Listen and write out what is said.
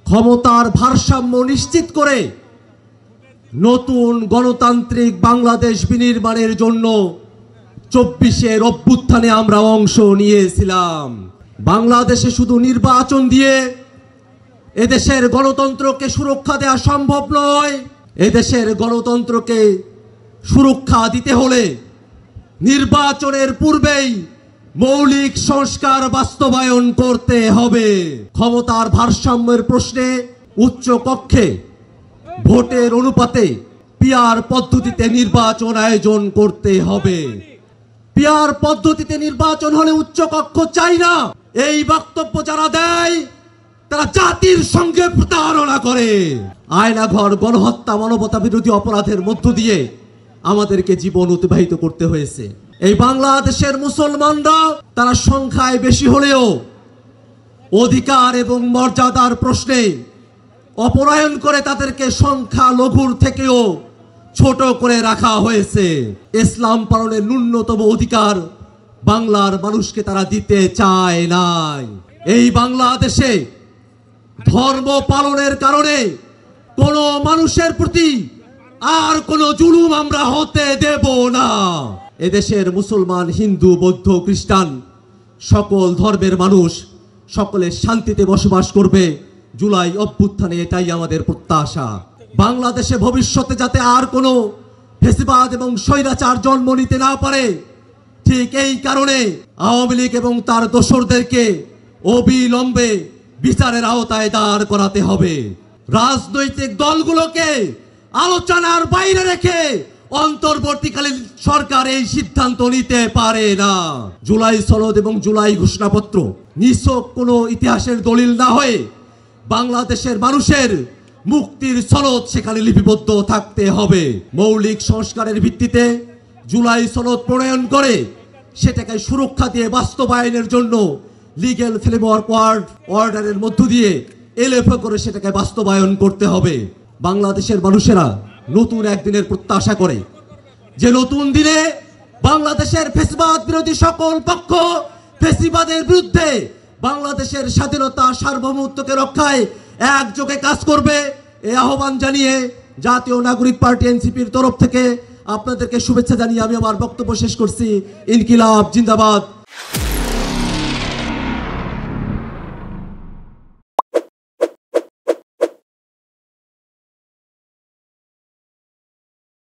ক্ষমতার ভারসাম্য নিশ্চিত করে নতুন গণতান্ত্রিক বাংলাদেশ বিনির্মাণের জন্য ২৪-এর অভ্যুত্থানে আমরা অংশ নিয়েছিলাম। বাংলাদেশে শুধু নির্বাচন দিয়ে এদেশের গণতন্ত্রকে সুরক্ষা দেওয়া সম্ভব নয়। এদেশের গণতন্ত্রকে সুরক্ষা দিতে হলে নির্বাচনের পূর্বেই মৌলিক সংস্কার বাস্তবায়ন করতে হবে। ক্ষমতার ভারসাম্যের প্রশ্নে উচ্চ কক্ষে ভোটের অনুপাতে পিআর পদ্ধতিতে নির্বাচন আয়োজন করতে হবে। পিআর পদ্ধতিতে নির্বাচন হলে উচ্চ কক্ষ চাই না, এই বক্তব্য যারা দেয় তারা জাতির সঙ্গে প্রতারণা করে। আয়নাঘর, গণহত্যা, মানবতা বিরোধী অপরাধের মধ্য দিয়ে আমাদেরকে জীবন অতিবাহিত করতে হয়েছে। এই বাংলাদেশের মুসলমানরা তারা সংখ্যায় বেশি হলেও অধিকার এবং মর্যাদার প্রশ্নে অপরায়ণ করে তাদেরকে সংখ্যা লঘুর থেকেও ছোট করে রাখা হয়েছে। ইসলাম পালনের ন্যূনতম অধিকার বাংলার মানুষকে তারা দিতে চায় নাই। এই বাংলাদেশে ধর্ম পালনের কারণে কোনো মানুষের প্রতি আর কোনো জুলুম আমরা হতে দেব না। এদেশের মুসলমান, হিন্দু, বৌদ্ধ, খ্রিস্টান সকল ধর্মের মানুষ সকলে শান্তিতে বসবাস করবে। জুলাই অভ্যুত্থানে এটাই আমাদের প্রত্যাশা। বাংলাদেশে ভবিষ্যতে যাতে আর কোনো ফ্যাসিবাদ এবং স্বৈরাচার জন্ম নিতে না পারে, ঠিক এই কারণে আওয়ামী লীগ এবং তার দোসরদেরকে অবিলম্বে বিচারের আওতায় দাঁড় করাতে হবে। রাজনৈতিক দলগুলোকে আলোচনার বাইরে রেখে অন্তর্বর্তীকালীন সরকার এই সিদ্ধান্ত নিতে পারে না। জুলাই সনদ এবং জুলাই ঘোষণাপত্র নিছক কোনো ইতিহাসের দলিল না হয়ে বাংলাদেশের মানুষের মুক্তির সনদ সেখানে লিপিবদ্ধ থাকতে হবে। মৌলিক সংস্কারের ভিত্তিতে জুলাই সনদ প্রণয়ন করে সেটাকে সুরক্ষা দিয়ে বাস্তবায়নের জন্য লিগ্যাল ফ্রেমওয়ার্ক অর্ডারের মধ্য দিয়ে এলএফও করে সেটাকে বাস্তবায়ন করতে হবে। বাংলাদেশের মানুষেরা নতুন একদিনের প্রত্যাশা করে, যে নতুন দিনে বাংলাদেশের ফ্যাসিবাদ বিরোধী সকল পক্ষ ফ্যাসিবাদের বিরুদ্ধে বাংলাদেশের স্বাধীনতা সার্বভৌমত্বকে রক্ষায় একযোগে কাজ করবে। এই আহ্বান জানিয়ে জাতীয় নাগরিক পার্টি এনসিপির তরফ থেকে আপনাদেরকে শুভেচ্ছা জানিয়ে আমি আমার বক্তব্য শেষ করছি। ইনকিলাব জিন্দাবাদ।